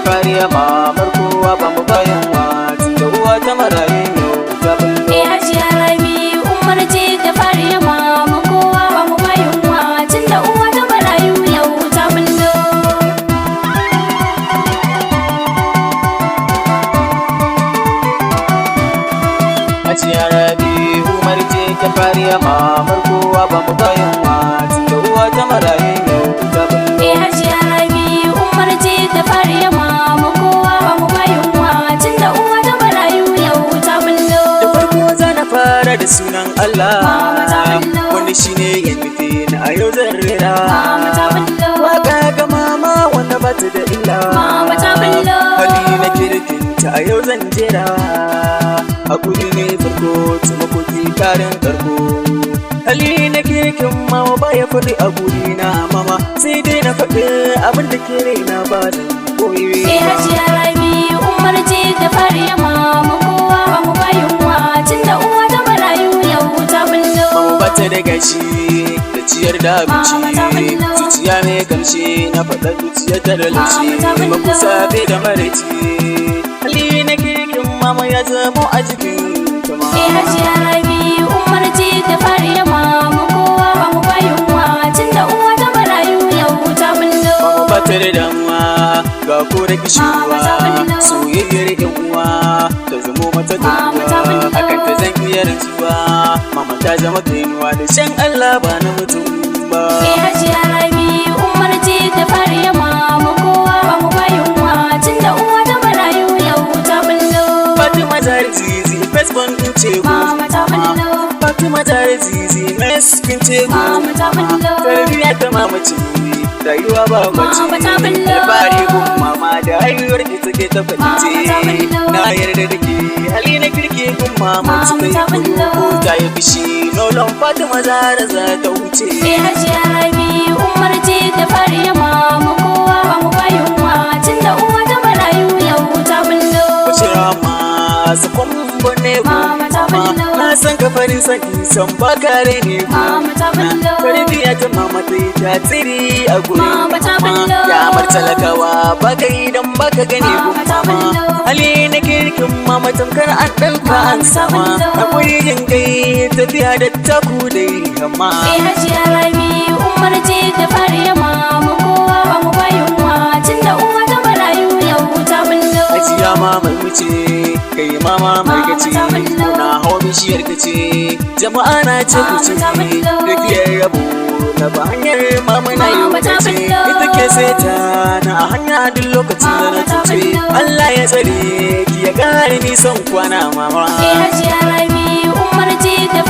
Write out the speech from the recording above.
fariya mamar kowa ba mu bayan wata da uwa ta marayu yau ta bullo. Hajiya Rabi Umar ce ta fariya mama kowa ba mu bayan wata da uwa ta marayu yau ta bullo. Hajiya Rabi Umar ce ta fariya mamar kowa ba mu bayan wata da uwa ta marayu yau ta bullo. Hajiya Rabi Umar ce ta fariya mama kowa ba mu bayan wata da uwa ta marayu yau ta bullo. Da farko za na fara da sunan Allah Mama ta bullo. wanda shi ne ya nufi na a yau zan rera. Mama ta bullo. Waka ga mama wanda ba ta da illa. Mama ta bullo. Hali na kirkinta a yau zan jera. Hakuri ne farko taimakoki karin karko. Hali na kirkin mama baya faɗi a guri na mama sai dai na faɗi abin da ke raina ba zan koyi ba. Hajiya Rabi Umar ce ta fariya mama kowa ba mu bayan wata da uwa ta marayu yau ta bullo. Mama bata da gashi da ciyar da Mama ta abinci bullo. zuciya mai kamshi na faɗa zuciya ta da laushi Mama ta bullo. maku safe da maraici hali na kirkin mama ya zamo a jikin kama. Hajiya Rabi Umar ce ta fariya mama kowa ba mu bayan wata da uwa ta marayu yau ta bullo. Mama bata da dama ga ko da Mama ta kishiwa bullo. soyayyar yan uwa ta zamo mata Mama ta bullo. ganuwa akan ta zan iya rantsuwa mama ta zama kainuwa da shan Allah ba na mutum ba. Hajiya Rabi Umar ce ta fariya mama kowa ba mu bayan wata da uwa ta marayu yau ta bullo. Fatima tare zizi Facebook din ce Mama ta bullo. Fatima tare zizi meskin ce Mama ta bullo. Tarbiyya ta mamaci rayuwa ba mace Mama ta bullo. da fari gun mama da haihuwar ki take ta fadice Mama ta bullo. na yarda da ke hali na kirki gun mama Mama suka yi ta bullo. ko ta yi fushi nolon Fatima zara za ta wuce. Hajiya Rabi Umar ce ta fariya mama kowa ba mu bayan wata da uwa ta marayu yau ta bullo. Wace rama sakon bane Mama ta bullo. na san ka farin sani san ba kare ne Mama ta bullo. tarbiyya ta mama ta yi ta tsiri a gurin Mama ta bullo. ya mar talakawa ba ka idan ba ka gane Mama ta bullo. hali na kirkin mama tamkar an ɗauka an Mama ta sama bullo. akwai yin kai tafiya da taku da yamma. Hajiya Rabi Umar ce ta fariya mama kowa ba mu bayan wata da uwa ta marayu yau ta bullo. Hajiya mama wuce kai mama markace Mama ta bullo. na hau bishiyar ka ce jama'a na ce ku ce Mama ta bullo. rakiyar rabo na ba hanyar mama na yi Mama ta wata ce bullo. ita ke sai ta na a hanya duk lokacin da na Mama ta tuce bullo. Allah ya tsare ki ya kare nisan kwana mama. Hajiya Rabi Umar ce ta